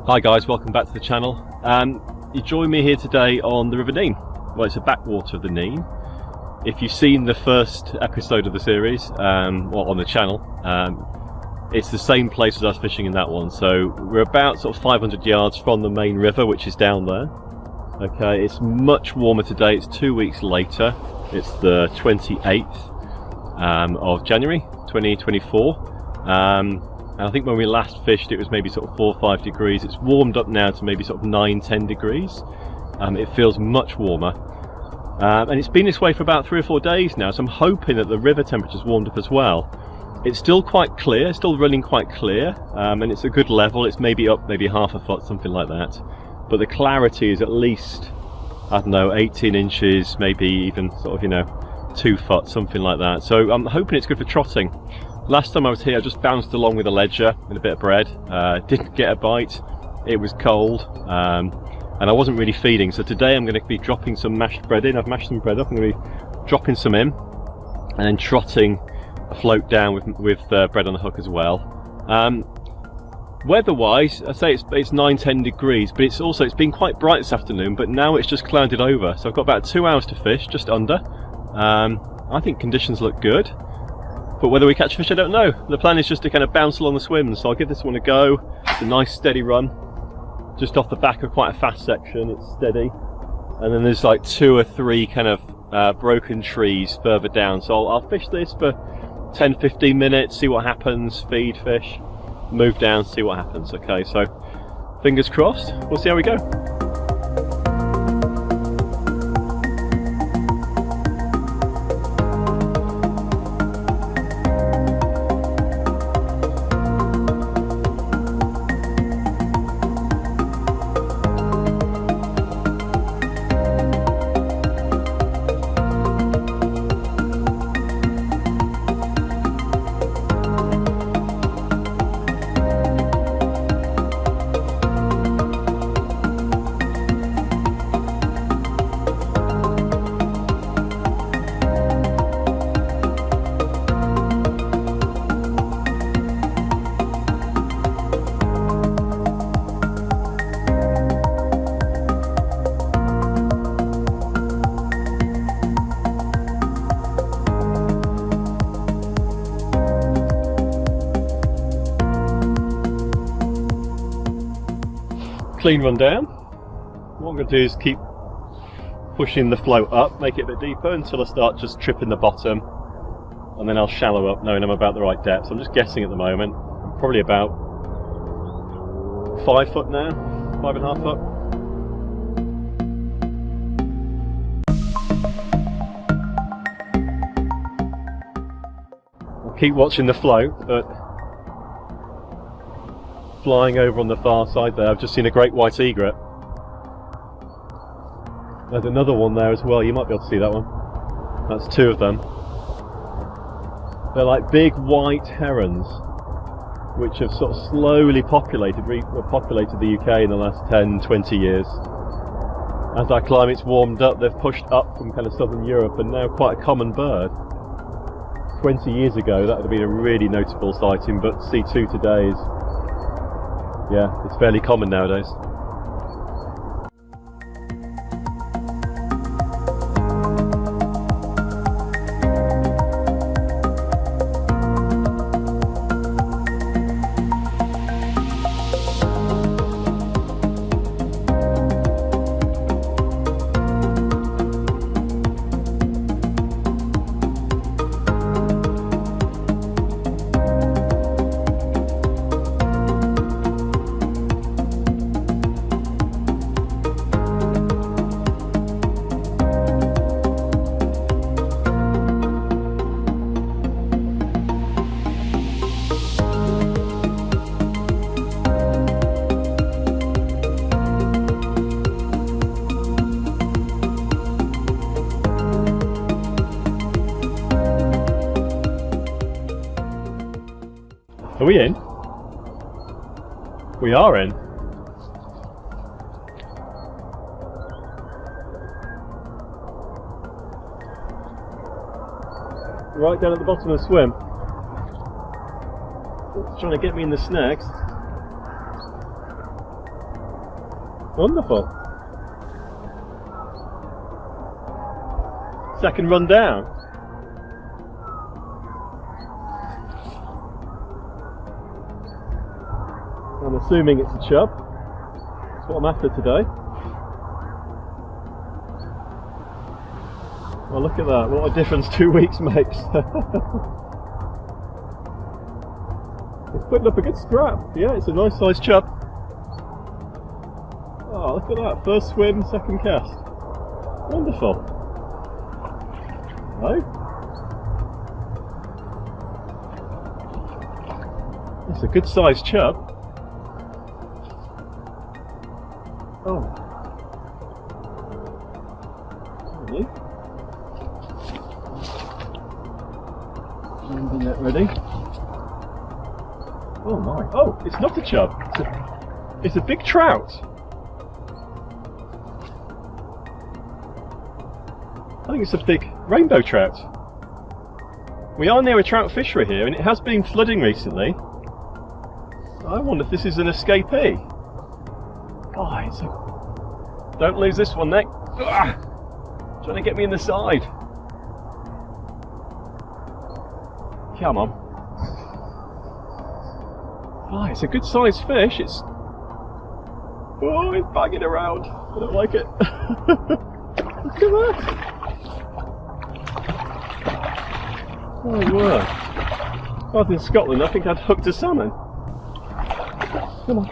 Hi guys, welcome back to the channel. You join me here today on the River Nene. Well, it's a backwater of the Nene. If you've seen the first episode of the series, well, on the channel, it's the same place as I was fishing in that one. So we're about sort of 500 yards from the main river, which is down there. Okay, it's much warmer today. It's 2 weeks later. It's the 28th of January 2024. And I think when we last fished it was maybe sort of 4 or 5 degrees. It's warmed up now to maybe sort of 9-10 degrees. It feels much warmer. And it's been this way for about 3 or 4 days now, so I'm hoping that the river temperature's warmed up as well. It's still quite clear, still running quite clear, and it's a good level. It's maybe up maybe half a foot, something like that. But the clarity is at least, I don't know, 18 inches, maybe even sort of, you know, 2 foot, something like that. So I'm hoping it's good for trotting. Last time I was here I just bounced along with a ledger and a bit of bread. Didn't get a bite, it was cold, and I wasn't really feeding. So today I'm going to be dropping some mashed bread in. I've mashed some bread up, I'm going to be dropping some in and then trotting a float down with bread on the hook as well. Weather-wise, I say it's 9-10 degrees, but it's been quite bright this afternoon, but now it's just clouded over. So I've got about 2 hours to fish, just under. I think conditions look good. But whether we catch fish, I don't know. The plan is just to kind of bounce along the swims, so I'll give this one a go. It's a nice steady run, just off the back of quite a fast section. It's steady, and then there's like 2 or 3 kind of broken trees further down. So I'll fish this for 10-15 minutes, see what happens, feed fish, move down, see what happens. Okay, so fingers crossed. We'll see how we go. Clean run down. What I'm going to do is keep pushing the float up, make it a bit deeper until I start just tripping the bottom, and then I'll shallow up knowing I'm about the right depth. So I'm just guessing at the moment. I'm probably about 5 foot now, 5.5 foot. I'll keep watching the float, but flying over on the far side there, I've just seen a great white egret. There's another one there as well, you might be able to see that one. That's 2 of them. They're like big white herons, which have sort of slowly populated the UK in the last 10-20 years. As I climb, it's warmed up, they've pushed up from kind of southern Europe and now quite a common bird. 20 years ago that would have been a really notable sighting, but C2 today is, yeah, it's fairly common nowadays. Are we in? We are in. Right down at the bottom of the swim. It's trying to get me in the snags. Wonderful. Second run down. I'm assuming it's a chub. That's what I'm after today. Well, look at that. What a difference 2 weeks makes. It's putting up a good scrap. Yeah, it's a nice sized chub. Oh, look at that. First swim, second cast. Wonderful. No? It's a good sized chub. Oh. Ready? Net ready. Oh my. Oh, it's not a chub. It's a big trout. I think it's a big rainbow trout. We are near a trout fishery here and it has been flooding recently. I wonder if this is an escapee. Oh, it's a... Don't lose this one, Nick. Ugh! Trying to get me in the side. Come on. Oh, it's a good sized fish. It's... Oh, it's banging around. I don't like it. Look at that. Oh, word. If I was in Scotland, I think I'd hooked a salmon. Come on.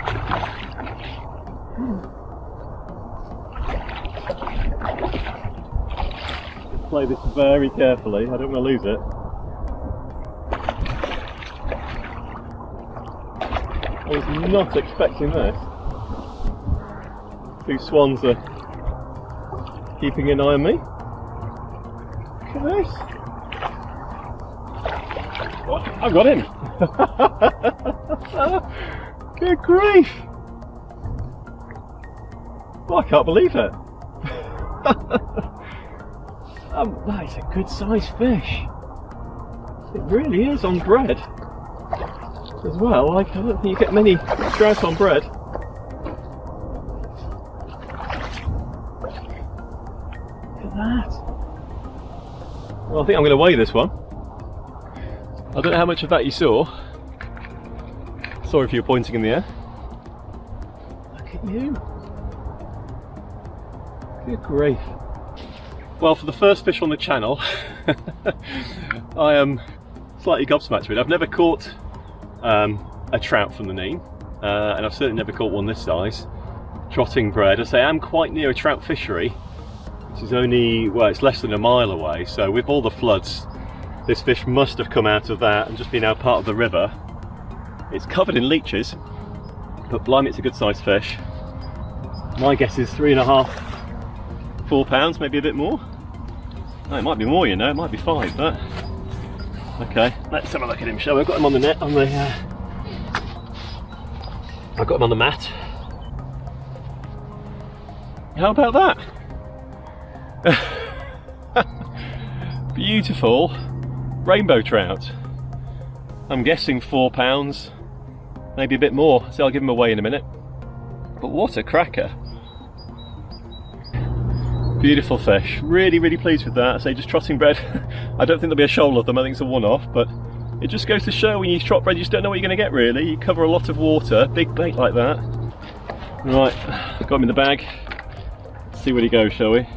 Play this very carefully. I don't want to lose it. I was not expecting this. Two swans are keeping an eye on me. Look at this. Oh, I got him. Good grief. Oh, I can't believe it. That is a good sized fish. It really is on bread as well. Like, I don't think you get many trout on bread. Look at that. Well, I think I'm going to weigh this one. I don't know how much of that you saw. Sorry if you were pointing in the air. Look at you. Good grief. Well, for the first fish on the channel, I am slightly gobsmacked with it. I've never caught a trout from the Nene, and I've certainly never caught one this size. Trotting bred. I say I'm quite near a trout fishery, which is only, well, it's less than a mile away, so with all the floods, this fish must have come out of that and just been now part of the river. It's covered in leeches, but blimey, it's a good sized fish. My guess is 3.5, 4 pounds, maybe a bit more. No, it might be more, you know, it might be 5, but okay, let's have a look at him, shall we? I've got him on the net, I've got him on the mat. How about that? Beautiful rainbow trout. I'm guessing 4 pounds, maybe a bit more, so I'll give him a weigh in a minute. But what a cracker. Beautiful fish, really, really pleased with that. I say just trotting bred. I don't think there'll be a shoal of them, I think it's a one-off, but it just goes to show when you trot bred you just don't know what you're going to get really. You cover a lot of water, big bait like that. Right, I've got him in the bag. Let's see where he goes, shall we?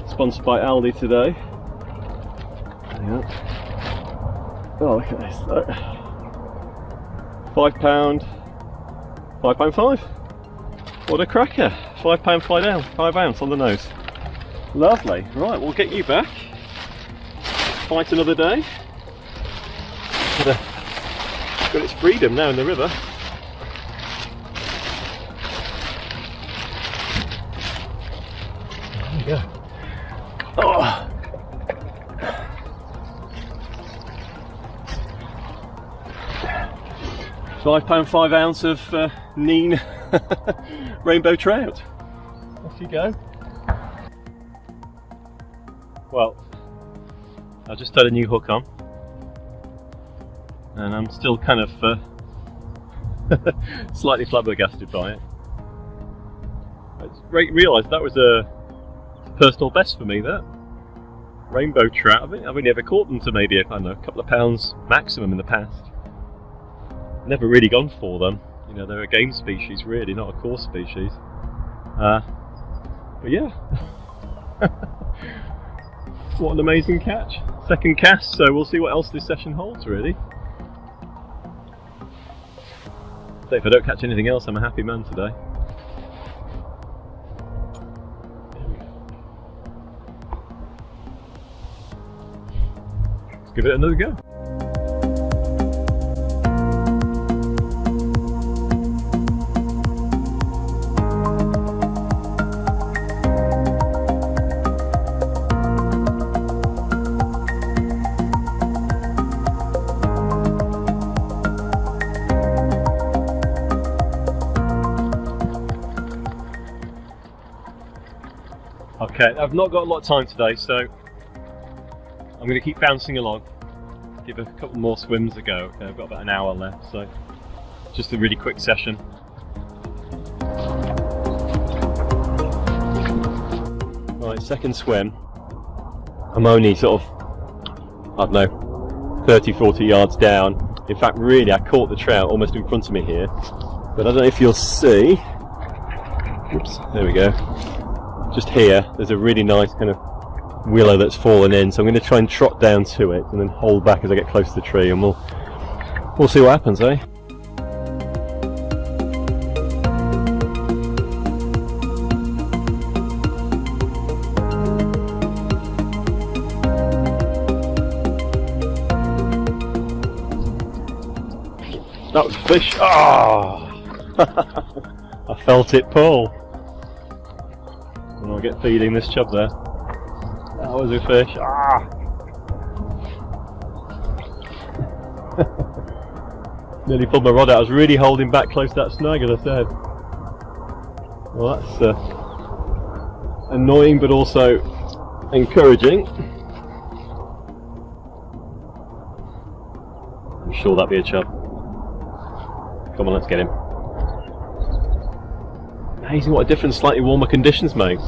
Sponsored by Aldi today. Yeah. Oh, look at this. £5, £5.5. What a cracker. £5, 5 ounce on the nose. Lovely. Right, we'll get you back. Fight another day. Got its freedom now in the river. There you go. Oh. £5, 5 ounce of Nene rainbow trout. Off you go. Well, I just had a new hook on, and I'm still kind of slightly flabbergasted by it. I realised that was a personal best for me, that. Rainbow trout. I've only ever caught them to maybe, I don't know, a couple of pounds maximum in the past. Never really gone for them. You know, they're a game species really, not a course species. But yeah. What an amazing catch. Second cast, so we'll see what else this session holds really. So if I don't catch anything else, I'm a happy man today. Let's give it another go. Okay, I've not got a lot of time today, so I'm going to keep bouncing along. Give a couple more swims a go. Okay, I've got about an hour left, so just a really quick session. Right, second swim. I'm only sort of, I don't know, 30-40 yards down. In fact, really, I caught the trout almost in front of me here, but I don't know if you'll see. Oops, there we go. Just here, there's a really nice kind of willow that's fallen in, so I'm going to try and trot down to it and then hold back as I get close to the tree, and we'll see what happens, eh? That was a fish. Oh! I felt it pull. And I'll get feeding this chub there. That was a fish. Ah! Nearly pulled my rod out. I was really holding back close to that snag, as I said. Well, that's annoying but also encouraging. I'm sure that'd be a chub. Come on, let's get him. Amazing what a difference slightly warmer conditions make.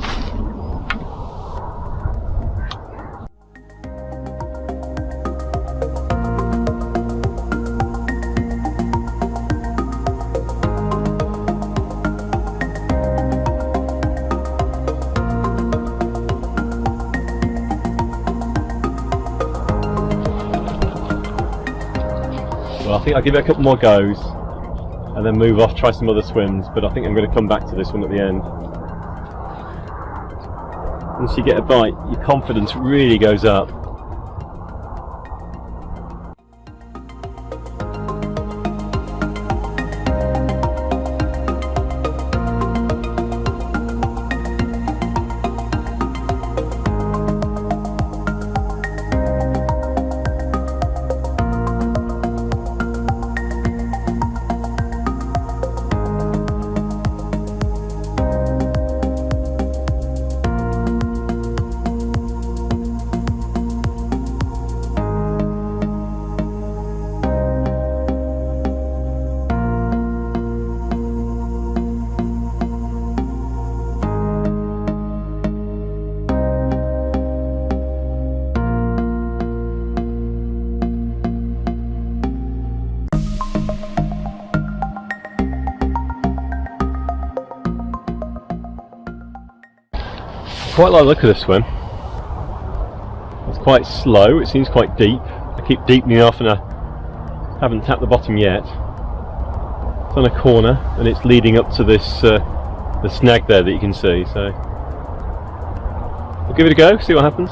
Well, I think I'll give it a couple more goes and then move off, try some other swims, but I think I'm going to come back to this one at the end. Once you get a bite, your confidence really goes up. Quite like the look of this swim. It's quite slow, it seems quite deep. I keep deepening off and I haven't tapped the bottom yet. It's on a corner and it's leading up to this the snag there that you can see, so we'll give it a go, see what happens.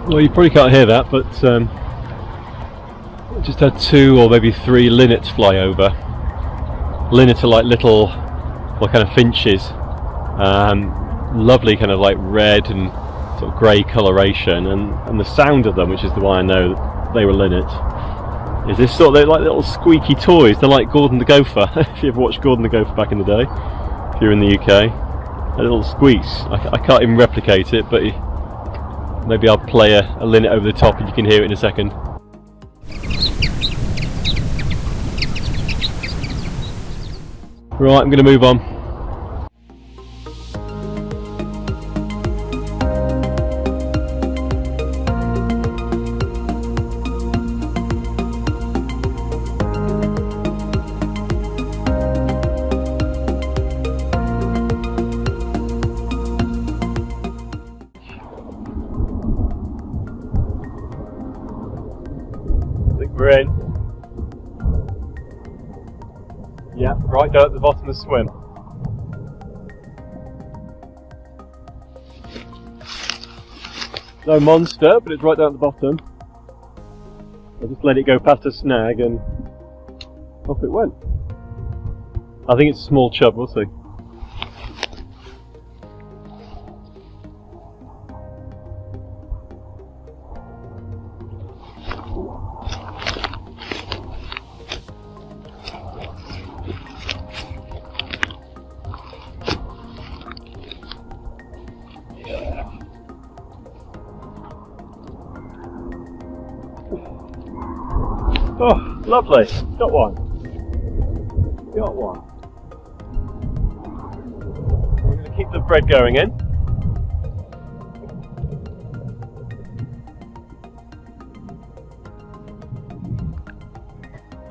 Well, you probably can't hear that, but I just had 2 or maybe 3 linnets fly over. Linnet are like little, well, kind of finches. Lovely kind of like red and sort of grey coloration, and the sound of them, which is the why I know that they were linnet, is this sort of, they're like little squeaky toys. They're like Gordon the Gopher. If you ever watched Gordon the Gopher back in the day, if you're in the UK. A little squeeze. I can't even replicate it, but maybe I'll play a linnet over the top and you can hear it in a second. Right, I'm going to move on. We're in. Yeah, right down at the bottom of the swim. No monster, but it's right down at the bottom. I just let it go past a snag and off it went. I think it's a small chub, we'll see. Oh, lovely. Got one. Got one. I'm going to keep the thread going in.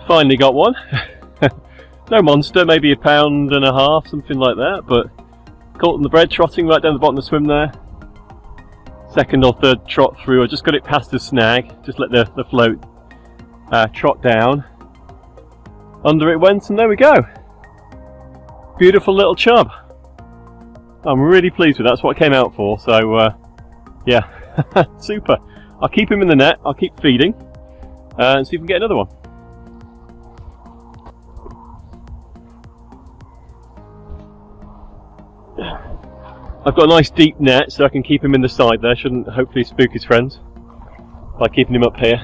Finally got one. No monster, maybe 1.5 pounds, something like that, but caught in the bread, trotting right down the bottom of the swim there. Second or third trot through, I just got it past the snag, just let the float trot down. Under it went, and there we go. Beautiful little chub. I'm really pleased with that. That's what I came out for, so yeah, super. I'll keep him in the net, I'll keep feeding, and see if we can get another one. I've got a nice deep net, so I can keep him in the side there. Shouldn't hopefully spook his friends by keeping him up here.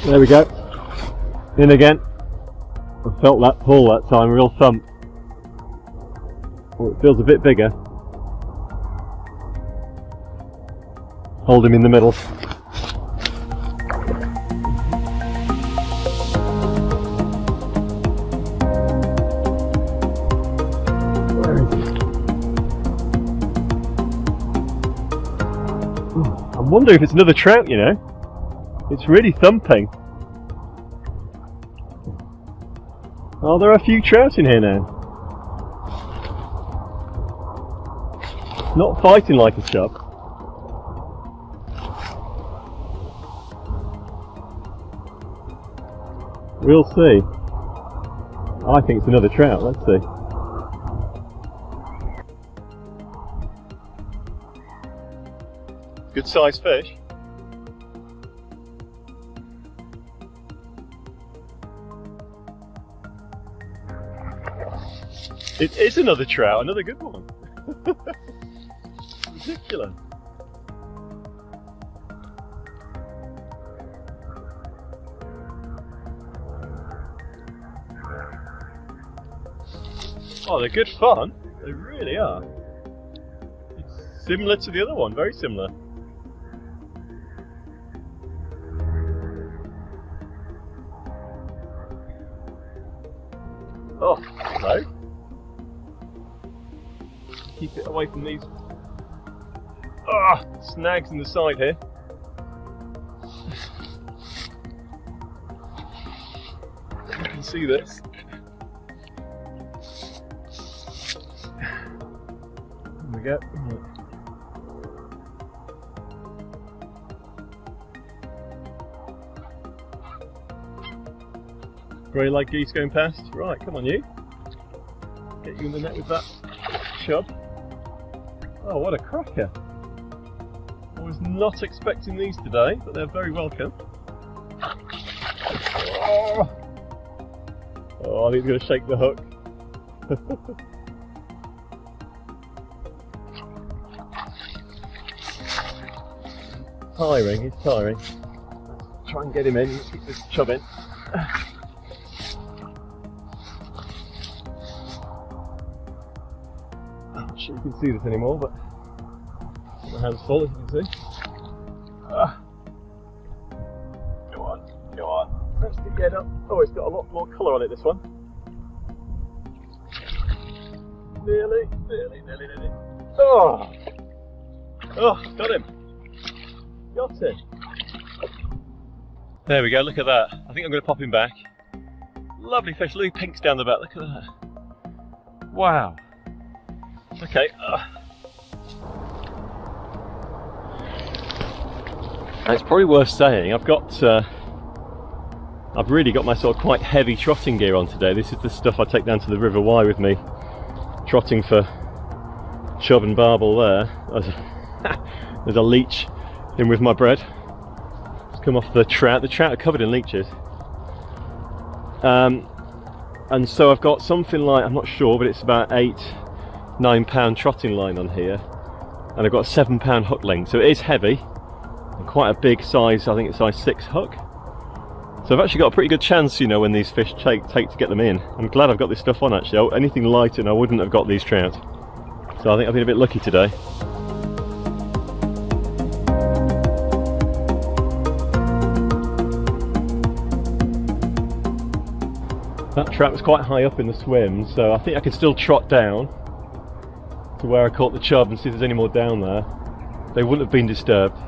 There we go. In again. I felt that pull that time, real thump. Oh, it feels a bit bigger. Hold him in the middle. Where is he? Oh, I'm wondering if it's another trout, you know. It's really thumping. Oh, there are a few trout in here now. Not fighting like a chub. We'll see. I think it's another trout, let's see. Good sized fish. It is another trout, another good one. Ridiculous. Oh, they're good fun. They really are. It's similar to the other one, very similar. Oh, hello. Keep it away from these snags in the side here. You can see this. we go. Grey leg geese going past. Right, come on you. Get you in the net with that chub. Oh, what a cracker. I was not expecting these today, but they're very welcome. Oh, I think he's going to shake the hook. Tiring, he's tiring. Try and get him in, keep this chub in. I'm not sure you can see this anymore, but my hand's full, as you can see. Go on, go on. Let's get up. Oh, it's got a lot more colour on it, this one. Nearly. Oh! Oh, got him. Got him. There we go, look at that. I think I'm going to pop him back. Lovely fish, look, pinks down the back, look at that. Wow. Okay. It's probably worth saying, I've really got my sort of quite heavy trotting gear on today. This is the stuff I take down to the River Wye with me, trotting for chub and barbel there. There's a leech in with my bread. It's come off the trout. The trout are covered in leeches. And so I've got something like, I'm not sure, but it's about 8-9 pound trotting line on here. And I've got a 7 pound hook length, so it is heavy. And quite a big size, I think it's size 6 hook. So I've actually got a pretty good chance, you know, when these fish take to get them in. I'm glad I've got this stuff on actually. Anything lighter and I wouldn't have got these trout. So I think I've been a bit lucky today. That trout was quite high up in the swim, so I think I can still trot down to where I caught the chub and see if there's any more down there. They wouldn't have been disturbed.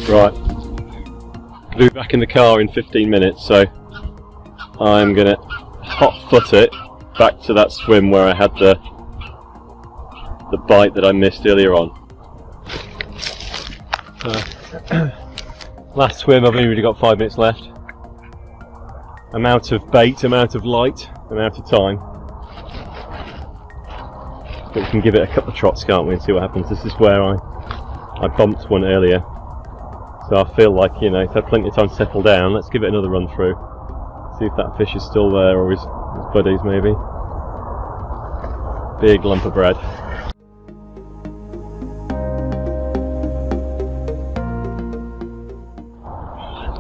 Right, I'll be back in the car in 15 minutes, so I'm going to hot foot it back to that swim where I had the bite that I missed earlier on. Last swim, I've only really got 5 minutes left. I'm out of bait, I'm out of light, I'm out of time. But we can give it a couple of trots, can't we, and see what happens. This is where I bumped one earlier. So I feel like, you know, it's had plenty of time to settle down. Let's give it another run through. See if that fish is still there, or his buddies maybe. Big lump of bread.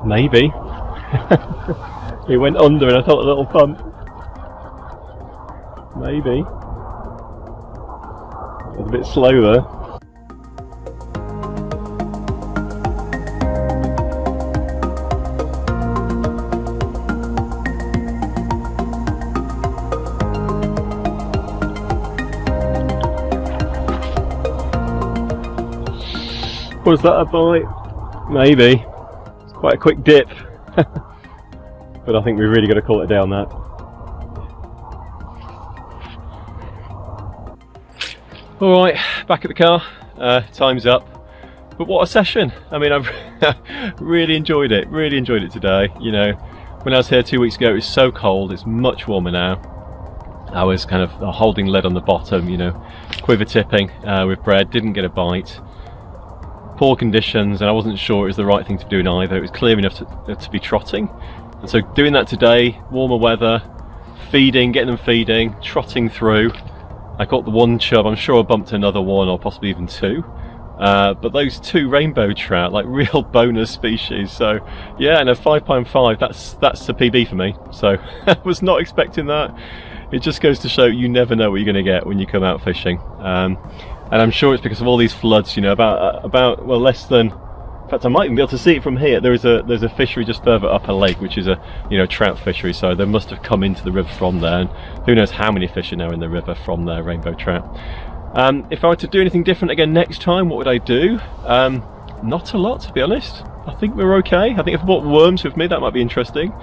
Maybe. It went under and I felt a little bump. Maybe. It was a bit slow there. Was that a bite? Maybe. It's quite a quick dip. But I think we've really got to call it down that. Alright, back at the car. Time's up. But what a session. I mean, I've really enjoyed it. Really enjoyed it today. You know, when I was here 2 weeks ago, it was so cold. It's much warmer now. I was kind of holding lead on the bottom, you know, quiver tipping with bread. Didn't get a bite. Poor conditions, and I wasn't sure it was the right thing to do either. It was clear enough to be trotting, and so doing that today, warmer weather, feeding, getting them feeding, trotting through. I caught the one chub. I'm sure I bumped another one, or possibly even two. But those 2 rainbow trout, like real bonus species. So yeah, and a 5.5. That's a PB for me. So I was not expecting that. It just goes to show you never know what you're going to get when you come out fishing. And I'm sure it's because of all these floods, you know, about well, less than, in fact I might even be able to see it from here. There's a fishery just further up a lake, which is a, you know, trout fishery, so they must have come into the river from there, and who knows how many fish are now in the river from there, rainbow trout. If I were to do anything different again next time, what would I do? Not a lot, to be honest. I think we're okay. I think if I brought worms with me, that might be interesting.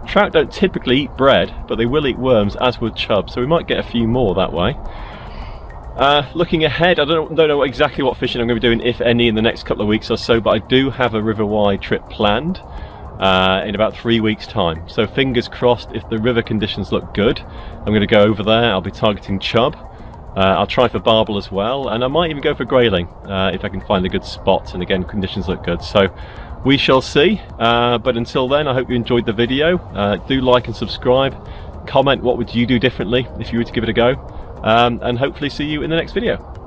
Trout don't typically eat bread, but they will eat worms, as would chub, so we might get a few more that way. Looking ahead, I don't know exactly what fishing I'm going to be doing, if any, in the next couple of weeks or so, but I do have a river wide trip planned in about 3 weeks' time. So fingers crossed, if the river conditions look good, I'm going to go over there. I'll be targeting chub. I'll try for barbel as well, and I might even go for grayling if I can find a good spot, and again, conditions look good. So we shall see, but until then, I hope you enjoyed the video. Do like and subscribe. Comment what would you do differently if you were to give it a go, and hopefully see you in the next video.